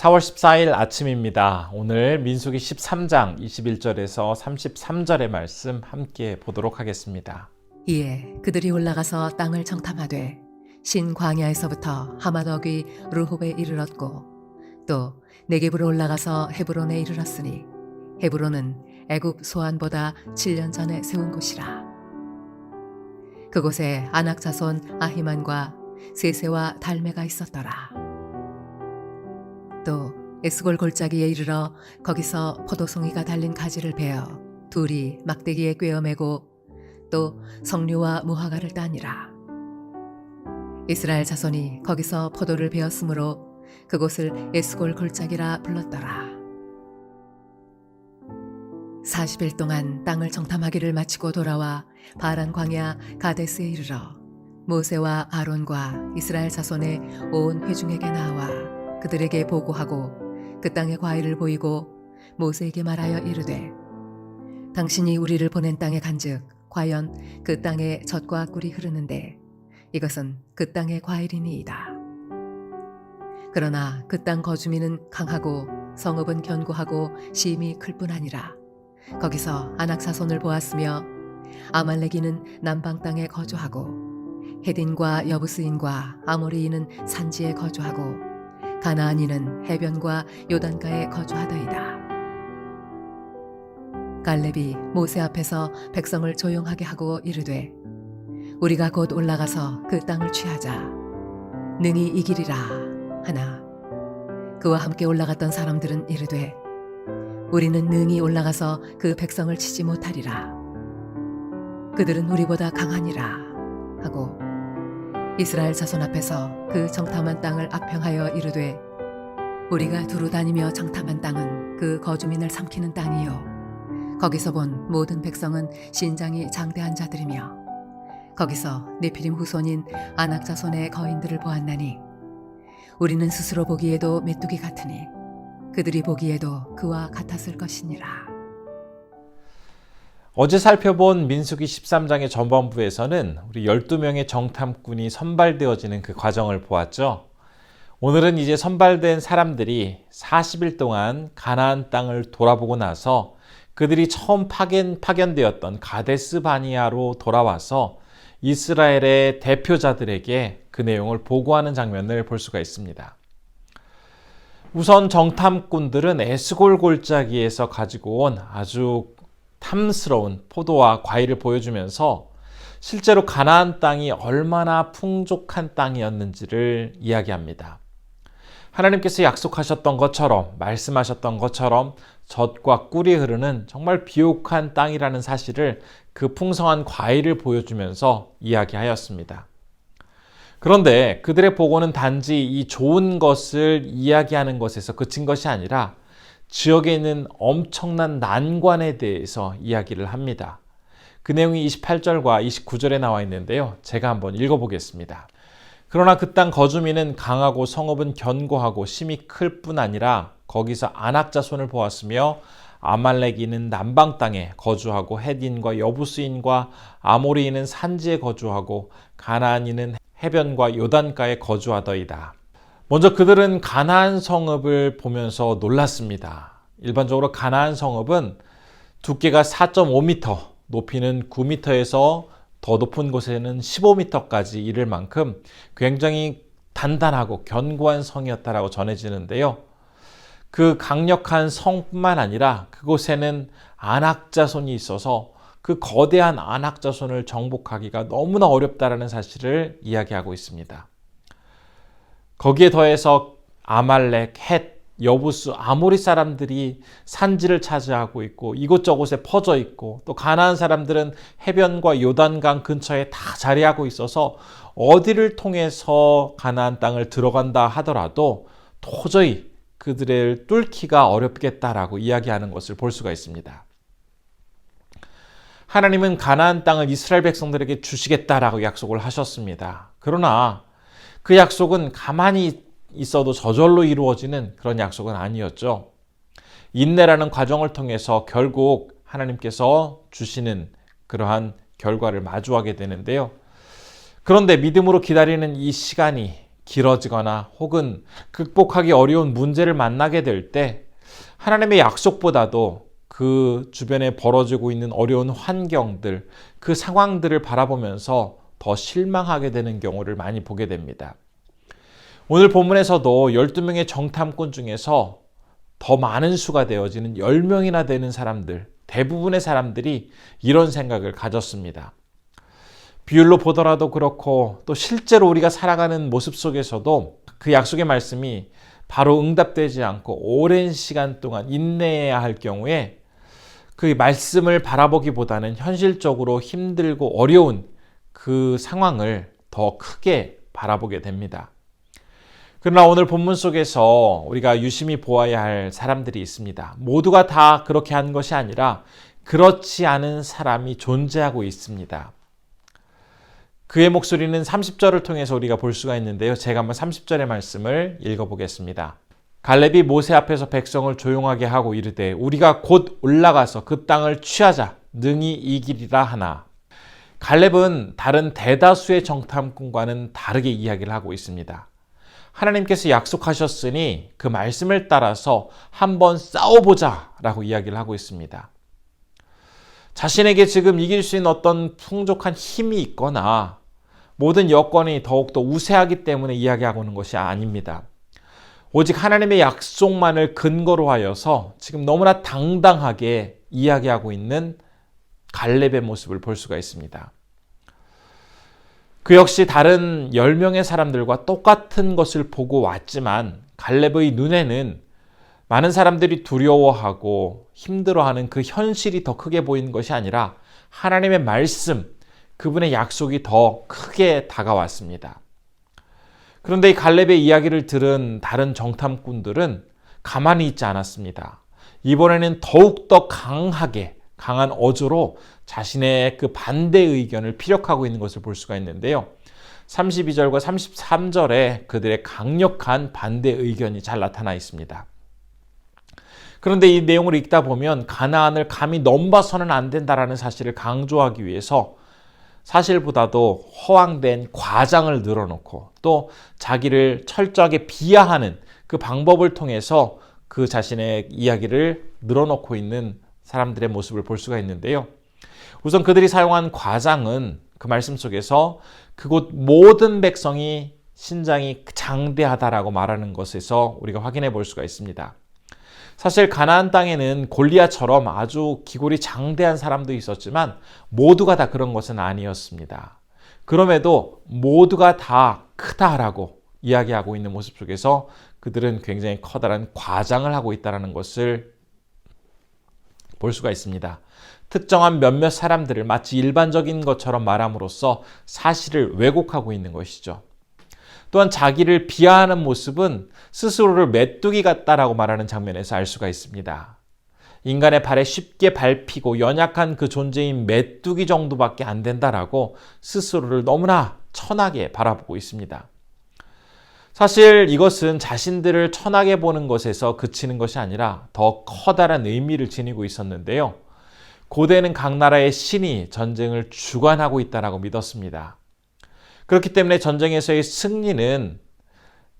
4월 14일 아침입니다. 오늘 민수기 13장 21절에서 33절의 말씀 함께 보도록 하겠습니다. 이에 그들이 올라가서 땅을 정탐하되 신 광야에서부터 하마덕이 르홉에 이르렀고 또 네겝으로 올라가서 헤브론에 이르렀으니 헤브론은 애굽 소안보다 7년 전에 세운 곳이라. 그곳에 아낙 자손 아히만과 세세와 달메가 있었더라. 또 에스골 골짜기에 이르러 거기서 포도송이가 달린 가지를 베어 둘이 막대기에 꿰어매고 또 석류와 무화과를 따니라. 이스라엘 자손이 거기서 포도를 베었으므로 그곳을 에스골 골짜기라 불렀더라. 40일 동안 땅을 정탐하기를 마치고 돌아와 바란 광야 가데스에 이르러 모세와 아론과 이스라엘 자손의 온 회중에게 나와 그들에게 보고하고 그 땅의 과일을 보이고 모세에게 말하여 이르되 당신이 우리를 보낸 땅에 간즉 과연 그 땅에 젖과 꿀이 흐르는데 이것은 그 땅의 과일이니이다. 그러나 그 땅 거주민은 강하고 성읍은 견고하고 심이 클 뿐 아니라 거기서 아낙 자손을 보았으며 아말렉인은 남방 땅에 거주하고 헤딘과 여부스인과 아모리인은 산지에 거주하고 가나안인은 해변과 요단가에 거주하더이다. 갈렙이 모세 앞에서 백성을 조용하게 하고 이르되 우리가 곧 올라가서 그 땅을 취하자 능히 이기리라 하나 그와 함께 올라갔던 사람들은 이르되 우리는 능히 올라가서 그 백성을 치지 못하리라. 그들은 우리보다 강하니라 하고 이스라엘 자손 앞에서 그 정탐한 땅을 압평하여 이르되 우리가 두루 다니며 정탐한 땅은 그 거주민을 삼키는 땅이요 거기서 본 모든 백성은 신장이 장대한 자들이며 거기서 네피림 후손인 아낙 자손의 거인들을 보았나니 우리는 스스로 보기에도 메뚜기 같으니 그들이 보기에도 그와 같았을 것이니라. 어제 살펴본 민수기 13장의 전반부에서는 우리 12명의 정탐꾼이 선발되어지는 그 과정을 보았죠. 오늘은 이제 선발된 사람들이 40일 동안 가나안 땅을 돌아보고 나서 그들이 처음 파견되었던 가데스 바니아로 돌아와서 이스라엘의 대표자들에게 그 내용을 보고하는 장면을 볼 수가 있습니다. 우선 정탐꾼들은 에스골 골짜기에서 가지고 온 아주 탐스러운 포도와 과일을 보여주면서 실제로 가나안 땅이 얼마나 풍족한 땅이었는지를 이야기합니다. 하나님께서 약속하셨던 것처럼 말씀하셨던 것처럼 젖과 꿀이 흐르는 정말 비옥한 땅이라는 사실을 그 풍성한 과일을 보여주면서 이야기하였습니다. 그런데 그들의 보고는 단지 이 좋은 것을 이야기하는 것에서 그친 것이 아니라 지역에 있는 엄청난 난관에 대해서 이야기를 합니다. 그 내용이 28절과 29절에 나와 있는데요. 제가 한번 읽어보겠습니다. 그러나 그 땅 거주민은 강하고 성읍은 견고하고 심이 클 뿐 아니라 거기서 아낙 자손을 보았으며 아말렉인은 남방 땅에 거주하고 헤딘과 여부스인과 아모리인은 산지에 거주하고 가나안인은 해변과 요단가에 거주하더이다. 먼저 그들은 가나안 성읍을 보면서 놀랐습니다. 일반적으로 가나안 성읍은 두께가 4.5m, 높이는 9m에서 더 높은 곳에는 15m까지 이를 만큼 굉장히 단단하고 견고한 성이었다라고 전해지는데요. 그 강력한 성뿐만 아니라 그곳에는 아낙 자손이 있어서 그 거대한 아낙 자손을 정복하기가 너무나 어렵다라는 사실을 이야기하고 있습니다. 거기에 더해서 아말렉, 헷, 여부스, 아모리 사람들이 산지를 차지하고 있고 이곳저곳에 퍼져 있고 또 가나안 사람들은 해변과 요단강 근처에 다 자리하고 있어서 어디를 통해서 가나안 땅을 들어간다 하더라도 도저히 그들을 뚫기가 어렵겠다라고 이야기하는 것을 볼 수가 있습니다. 하나님은 가나안 땅을 이스라엘 백성들에게 주시겠다라고 약속을 하셨습니다. 그러나 그 약속은 가만히 있어도 저절로 이루어지는 그런 약속은 아니었죠. 인내라는 과정을 통해서 결국 하나님께서 주시는 그러한 결과를 마주하게 되는데요. 그런데 믿음으로 기다리는 이 시간이 길어지거나 혹은 극복하기 어려운 문제를 만나게 될 때 하나님의 약속보다도 그 주변에 벌어지고 있는 어려운 환경들, 그 상황들을 바라보면서 더 실망하게 되는 경우를 많이 보게 됩니다. 오늘 본문에서도 12명의 정탐꾼 중에서 더 많은 수가 되어지는 10명이나 되는 사람들, 대부분의 사람들이 이런 생각을 가졌습니다. 비율로 보더라도 그렇고 또 실제로 우리가 살아가는 모습 속에서도 그 약속의 말씀이 바로 응답되지 않고 오랜 시간 동안 인내해야 할 경우에 그 말씀을 바라보기보다는 현실적으로 힘들고 어려운 그 상황을 더 크게 바라보게 됩니다. 그러나 오늘 본문 속에서 우리가 유심히 보아야 할 사람들이 있습니다. 모두가 다 그렇게 한 것이 아니라 그렇지 않은 사람이 존재하고 있습니다. 그의 목소리는 30절을 통해서 우리가 볼 수가 있는데요. 제가 한번 30절의 말씀을 읽어보겠습니다. 갈렙이 모세 앞에서 백성을 조용하게 하고 이르되 우리가 곧 올라가서 그 땅을 취하자 능히 이기리라 하나. 갈렙은 다른 대다수의 정탐꾼과는 다르게 이야기를 하고 있습니다. 하나님께서 약속하셨으니 그 말씀을 따라서 한번 싸워보자 라고 이야기를 하고 있습니다. 자신에게 지금 이길 수 있는 어떤 풍족한 힘이 있거나 모든 여건이 더욱더 우세하기 때문에 이야기하고 있는 것이 아닙니다. 오직 하나님의 약속만을 근거로 하여서 지금 너무나 당당하게 이야기하고 있는 갈렙의 모습을 볼 수가 있습니다. 그 역시 다른 10명의 사람들과 똑같은 것을 보고 왔지만 갈렙의 눈에는 많은 사람들이 두려워하고 힘들어하는 그 현실이 더 크게 보이는 것이 아니라 하나님의 말씀, 그분의 약속이 더 크게 다가왔습니다. 그런데 이 갈렙의 이야기를 들은 다른 정탐꾼들은 가만히 있지 않았습니다. 이번에는 더욱더 강한 어조로 자신의 그 반대 의견을 피력하고 있는 것을 볼 수가 있는데요. 32절과 33절에 그들의 강력한 반대 의견이 잘 나타나 있습니다. 그런데 이 내용을 읽다 보면 가나안을 감히 넘봐서는 안 된다라는 사실을 강조하기 위해서 사실보다도 허황된 과장을 늘어놓고 또 자기를 철저하게 비하하는 그 방법을 통해서 그 자신의 이야기를 늘어놓고 있는 사람들의 모습을 볼 수가 있는데요. 우선 그들이 사용한 과장은 그 말씀 속에서 그곳 모든 백성이 신장이 장대하다라고 말하는 것에서 우리가 확인해 볼 수가 있습니다. 사실 가나안 땅에는 골리앗처럼 아주 기골이 장대한 사람도 있었지만 모두가 다 그런 것은 아니었습니다. 그럼에도 모두가 다 크다라고 이야기하고 있는 모습 속에서 그들은 굉장히 커다란 과장을 하고 있다는 것을 볼 수가 있습니다. 특정한 몇몇 사람들을 마치 일반적인 것처럼 말함으로써 사실을 왜곡하고 있는 것이죠. 또한 자기를 비하하는 모습은 스스로를 메뚜기 같다라고 말하는 장면에서 알 수가 있습니다. 인간의 발에 쉽게 밟히고 연약한 그 존재인 메뚜기 정도밖에 안 된다라고 스스로를 너무나 천하게 바라보고 있습니다. 사실 이것은 자신들을 천하게 보는 것에서 그치는 것이 아니라 더 커다란 의미를 지니고 있었는데요. 고대는 각 나라의 신이 전쟁을 주관하고 있다라고 믿었습니다. 그렇기 때문에 전쟁에서의 승리는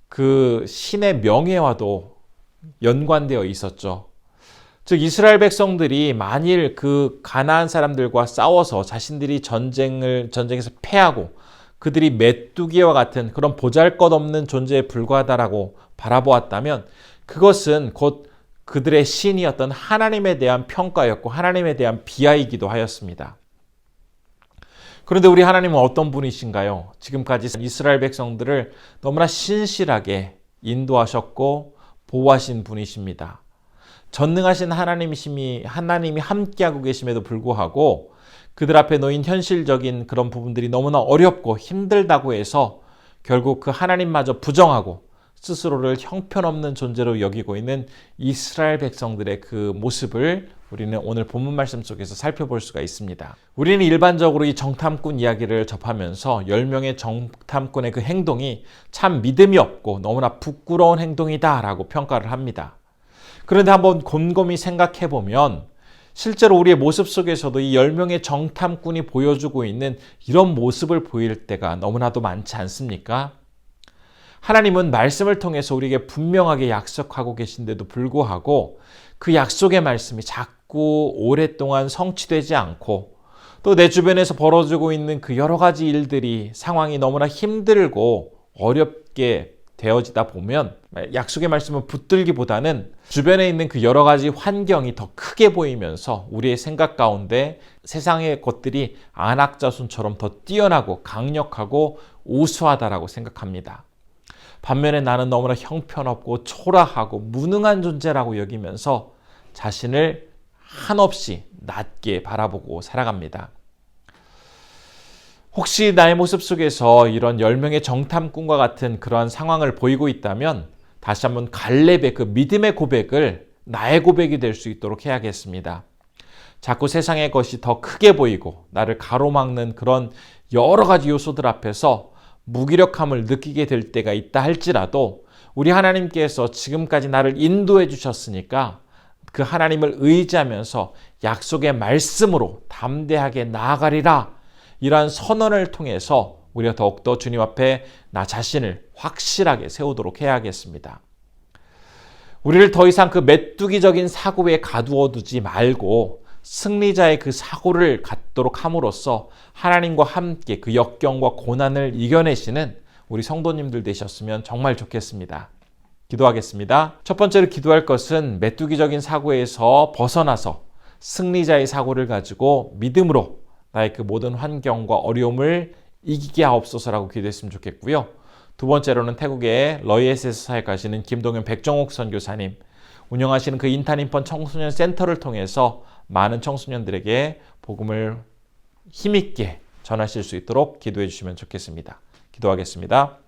그 신의 명예와도 연관되어 있었죠. 즉 이스라엘 백성들이 만일 그 가나안 사람들과 싸워서 자신들이 전쟁에서 패하고 그들이 메뚜기와 같은 그런 보잘것없는 존재에 불과하다라고 바라보았다면 그것은 곧 그들의 신이었던 하나님에 대한 평가였고 하나님에 대한 비하이기도 하였습니다. 그런데 우리 하나님은 어떤 분이신가요? 지금까지 이스라엘 백성들을 너무나 신실하게 인도하셨고 보호하신 분이십니다. 전능하신 하나님이 함께하고 계심에도 불구하고 그들 앞에 놓인 현실적인 그런 부분들이 너무나 어렵고 힘들다고 해서 결국 그 하나님마저 부정하고 스스로를 형편없는 존재로 여기고 있는 이스라엘 백성들의 그 모습을 우리는 오늘 본문 말씀 속에서 살펴볼 수가 있습니다. 우리는 일반적으로 이 정탐꾼 이야기를 접하면서 10명의 정탐꾼의 그 행동이 참 믿음이 없고 너무나 부끄러운 행동이다라고 평가를 합니다. 그런데 한번 곰곰이 생각해 보면 실제로 우리의 모습 속에서도 이 10명의 정탐꾼이 보여주고 있는 이런 모습을 보일 때가 너무나도 많지 않습니까? 하나님은 말씀을 통해서 우리에게 분명하게 약속하고 계신데도 불구하고 그 약속의 말씀이 자꾸 오랫동안 성취되지 않고 또 내 주변에서 벌어지고 있는 그 여러 가지 일들이 상황이 너무나 힘들고 어렵게 되어지다 보면 약속의 말씀을 붙들기보다는 주변에 있는 그 여러 가지 환경이 더 크게 보이면서 우리의 생각 가운데 세상의 것들이 안악자손처럼 더 뛰어나고 강력하고 우수하다라고 생각합니다. 반면에 나는 너무나 형편없고 초라하고 무능한 존재라고 여기면서 자신을 한없이 낮게 바라보고 살아갑니다. 혹시 나의 모습 속에서 이런 10명의 정탐꾼과 같은 그러한 상황을 보이고 있다면 다시 한번 갈렙의 그 믿음의 고백을 나의 고백이 될 수 있도록 해야겠습니다. 자꾸 세상의 것이 더 크게 보이고 나를 가로막는 그런 여러 가지 요소들 앞에서 무기력함을 느끼게 될 때가 있다 할지라도 우리 하나님께서 지금까지 나를 인도해 주셨으니까 그 하나님을 의지하면서 약속의 말씀으로 담대하게 나아가리라, 이러한 선언을 통해서 우리가 더욱더 주님 앞에 나 자신을 확실하게 세우도록 해야겠습니다. 우리를 더 이상 그 메뚜기적인 사고에 가두어 두지 말고 승리자의 그 사고를 갖도록 함으로써 하나님과 함께 그 역경과 고난을 이겨내시는 우리 성도님들 되셨으면 정말 좋겠습니다. 기도하겠습니다. 첫 번째로 기도할 것은 메뚜기적인 사고에서 벗어나서 승리자의 사고를 가지고 믿음으로 나의 그 모든 환경과 어려움을 이기게 하옵소서라고 기도했으면 좋겠고요. 두 번째로는 태국의 러이엣에서 사역하시는 김동현 백정옥 선교사님, 운영하시는 그 인탄인펀 청소년 센터를 통해서 많은 청소년들에게 복음을 힘있게 전하실 수 있도록 기도해 주시면 좋겠습니다. 기도하겠습니다.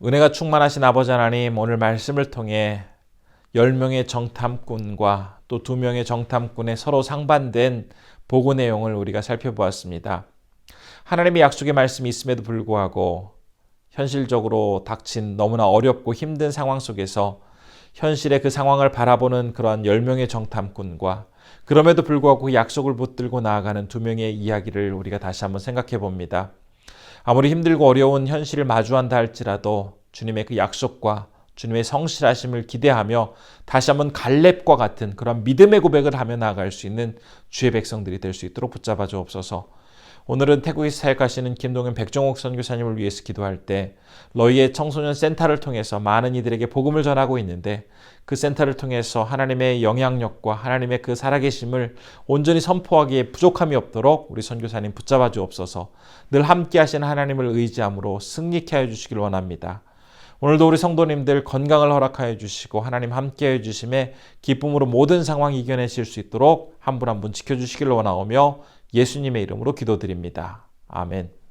은혜가 충만하신 아버지 하나님, 오늘 말씀을 통해 10명의 정탐꾼과 또 2명의 정탐꾼의 서로 상반된 보고 내용을 우리가 살펴보았습니다. 하나님의 약속의 말씀이 있음에도 불구하고 현실적으로 닥친 너무나 어렵고 힘든 상황 속에서 현실의 그 상황을 바라보는 그러한 10명의 정탐꾼과 그럼에도 불구하고 약속을 붙들고 나아가는 2명의 이야기를 우리가 다시 한번 생각해 봅니다. 아무리 힘들고 어려운 현실을 마주한다 할지라도 주님의 그 약속과 주님의 성실하심을 기대하며 다시 한번 갈렙과 같은 그런 믿음의 고백을 하며 나아갈 수 있는 주의 백성들이 될 수 있도록 붙잡아 주옵소서. 오늘은 태국에서 사역하시는 김동현 백정옥 선교사님을 위해서 기도할 때 러이의 청소년 센터를 통해서 많은 이들에게 복음을 전하고 있는데 그 센터를 통해서 하나님의 영향력과 하나님의 그 살아계심을 온전히 선포하기에 부족함이 없도록 우리 선교사님 붙잡아 주옵소서. 늘 함께 하시는 하나님을 의지함으로 승리케 하여 주시길 원합니다. 오늘도 우리 성도님들 건강을 허락하여 주시고 하나님 함께하여 주심에 기쁨으로 모든 상황 이겨내실 수 있도록 한 분 한 분 지켜주시길 원하오며 예수님의 이름으로 기도드립니다. 아멘.